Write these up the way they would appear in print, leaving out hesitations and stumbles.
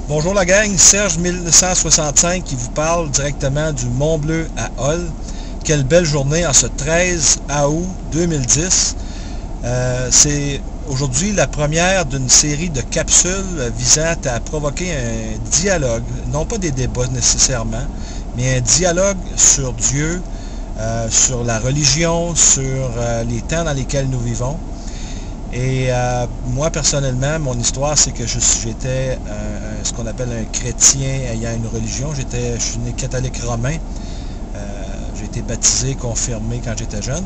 Bonjour la gang, Serge 1965 qui vous parle directement du Mont-Bleu à Hall. Quelle belle journée en ce 13 août 2010. C'est aujourd'hui la première d'une série de capsules visant à provoquer un dialogue, non pas des débats nécessairement, mais un dialogue sur Dieu, sur la religion, sur les temps dans lesquels nous vivons. Et moi, personnellement, mon histoire, c'est que j'étais ce qu'on appelle un chrétien ayant une religion. Je suis né catholique romain. J'ai été baptisé, confirmé quand j'étais jeune.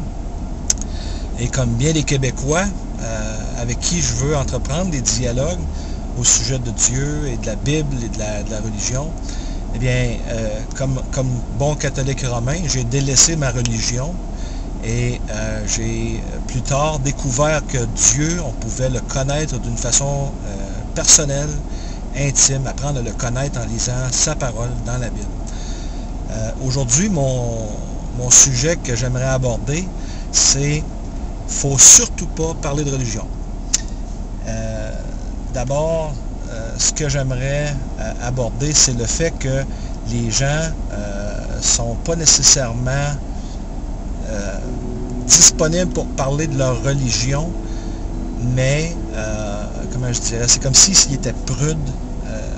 Et comme bien les Québécois, avec qui je veux entreprendre des dialogues au sujet de Dieu et de la Bible et de la religion, eh bien, comme bon catholique romain, j'ai délaissé ma religion. Et j'ai plus tard découvert que Dieu, on pouvait le connaître d'une façon personnelle, intime, apprendre à le connaître en lisant sa parole dans la Bible. Aujourd'hui, mon sujet que j'aimerais aborder, c'est « faut surtout pas parler de religion ». D'abord, ce que j'aimerais aborder, c'est le fait que les gens ne sont pas nécessairement disponibles pour parler de leur religion, mais, comment je dirais, c'est comme s'ils étaient prudes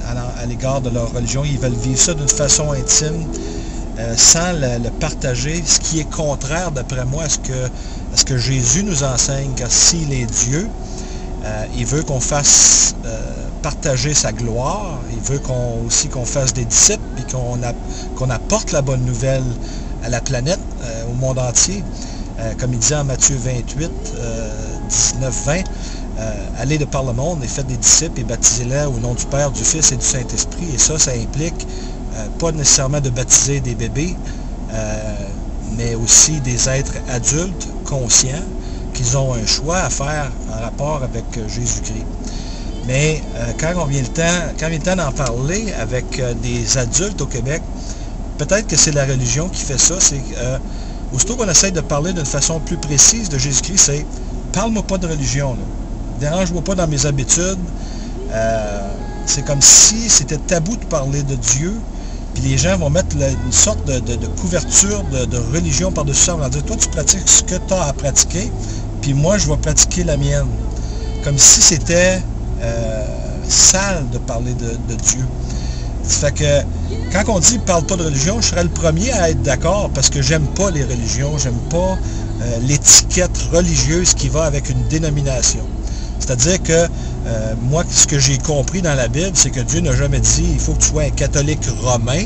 à l'égard de leur religion. Ils veulent vivre ça d'une façon intime, sans le partager, ce qui est contraire, d'après moi, à ce que Jésus nous enseigne, car s'il est Dieu, il veut qu'on fasse partager sa gloire, il veut aussi qu'on fasse des disciples, et qu'on apporte la bonne nouvelle à la planète, au monde entier. Comme il dit en Matthieu 28, 19-20, allez de par le monde et faites des disciples et baptisez-les au nom du Père, du Fils et du Saint-Esprit. Et ça implique pas nécessairement de baptiser des bébés, mais aussi des êtres adultes, conscients, qu'ils ont un choix à faire en rapport avec Jésus-Christ. Mais quand vient le temps d'en parler avec des adultes au Québec, peut-être que c'est la religion qui fait ça. C'est aussitôt qu'on essaye de parler d'une façon plus précise de Jésus-Christ, c'est « parle-moi pas de religion, dérange-moi pas dans mes habitudes ». C'est comme si c'était tabou de parler de Dieu, puis les gens vont mettre une sorte de couverture de religion par-dessus ça. On va dire « toi, tu pratiques ce que tu as à pratiquer, puis moi, je vais pratiquer la mienne ». Comme si c'était sale de parler de Dieu. Ça fait que quand on dit « parle pas de religion », je serais le premier à être d'accord parce que j'aime pas les religions, j'aime pas l'étiquette religieuse qui va avec une dénomination. C'est-à-dire que moi, ce que j'ai compris dans la Bible, c'est que Dieu n'a jamais dit « il faut que tu sois un catholique romain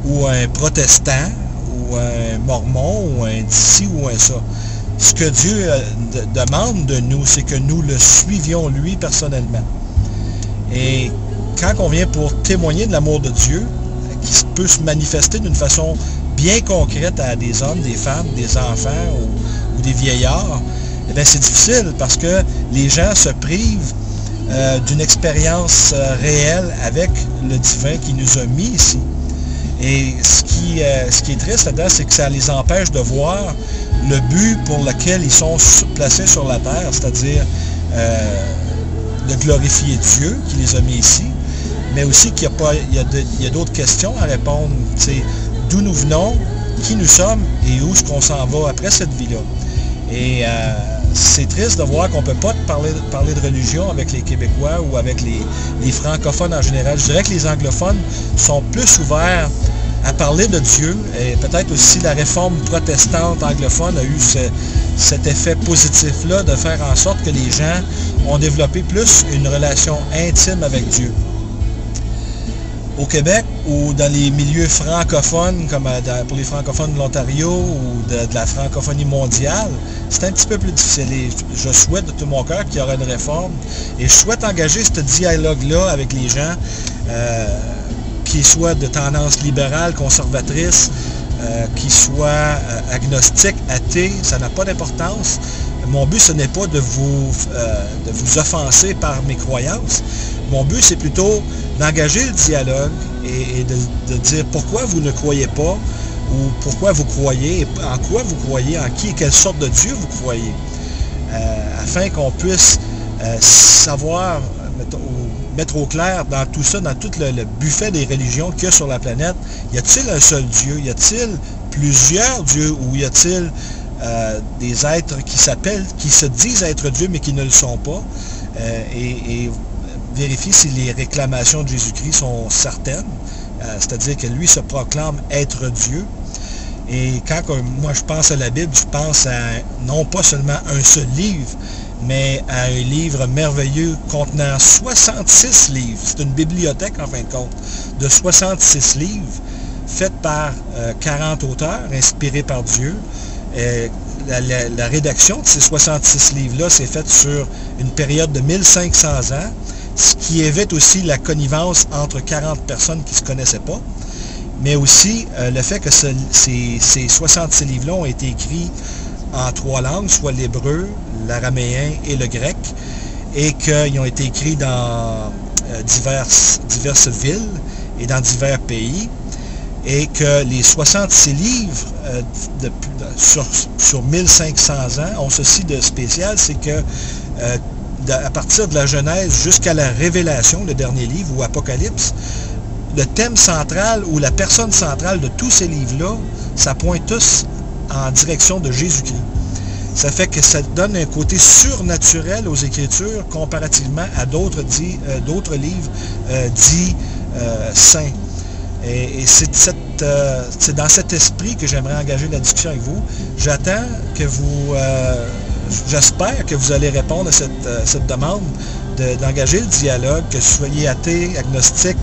ou un protestant ou un mormon ou un d'ici ou un ça ». Ce que Dieu demande de nous, c'est que nous le suivions lui personnellement. Et quand on vient pour témoigner de l'amour de Dieu, qui peut se manifester d'une façon bien concrète à des hommes, des femmes, des enfants ou des vieillards, eh bien c'est difficile parce que les gens se privent d'une expérience réelle avec le divin qui nous a mis ici. Et ce qui est triste là-dedans, c'est que ça les empêche de voir le but pour lequel ils sont placés sur la terre, c'est-à-dire de glorifier Dieu qui les a mis ici, mais aussi qu'il y a d'autres questions à répondre. C'est d'où nous venons, qui nous sommes et où est-ce qu'on s'en va après cette vie-là. Et c'est triste de voir qu'on ne peut pas parler de religion avec les Québécois ou avec les francophones en général. Je dirais que les anglophones sont plus ouverts à parler de Dieu, et peut-être aussi la réforme protestante anglophone a eu cet effet positif-là de faire en sorte que les gens ont développé plus une relation intime avec Dieu. Au Québec ou dans les milieux francophones, comme pour les francophones de l'Ontario ou de la francophonie mondiale, c'est un petit peu plus difficile. Et je souhaite de tout mon cœur qu'il y aura une réforme. Et je souhaite engager ce dialogue-là avec les gens qui soient de tendance libérale, conservatrice, qui soient agnostiques, athées, ça n'a pas d'importance. Mon but, ce n'est pas de vous offenser par mes croyances. Mon but, c'est plutôt d'engager le dialogue et de dire pourquoi vous ne croyez pas ou pourquoi vous croyez, et en quoi vous croyez, en qui et quelle sorte de Dieu vous croyez, afin qu'on puisse savoir, mettre au clair dans tout ça, dans tout le buffet des religions qu'il y a sur la planète. Y a-t-il un seul Dieu? Y a-t-il plusieurs dieux? Ou y a-t-il des êtres qui se disent être Dieu, mais qui ne le sont pas? Et vérifier si les réclamations de Jésus-Christ sont certaines. C'est-à-dire que lui se proclame être Dieu. Et quand moi je pense à la Bible, je pense à non pas seulement un seul livre, mais à un livre merveilleux contenant 66 livres. C'est une bibliothèque, en fin de compte, de 66 livres, faite par 40 auteurs, inspirés par Dieu. La rédaction de ces 66 livres-là s'est faite sur une période de 1500 ans, ce qui évite aussi la connivence entre 40 personnes qui ne se connaissaient pas, mais aussi le fait que ces 66 livres-là ont été écrits en 3 langues, soit l'hébreu, l'araméen et le grec, et qu'ils ont été écrits dans diverses villes et dans divers pays, et que les 66 livres sur 1500 ans ont ceci de spécial, c'est que à partir de la Genèse jusqu'à la Révélation, le dernier livre, ou Apocalypse, le thème central ou la personne centrale de tous ces livres-là, ça pointe tous en direction de Jésus-Christ. Ça fait que ça donne un côté surnaturel aux Écritures comparativement à d'autres livres dits saints. Et c'est dans cet esprit que j'aimerais engager la discussion avec vous. J'attends que j'espère que vous allez répondre à cette demande d'engager le dialogue, que vous soyez athée, agnostique,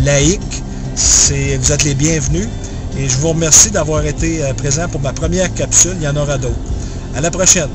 laïque. Vous êtes les bienvenus. Et je vous remercie d'avoir été présent pour ma première capsule. Il y en aura d'autres. À la prochaine.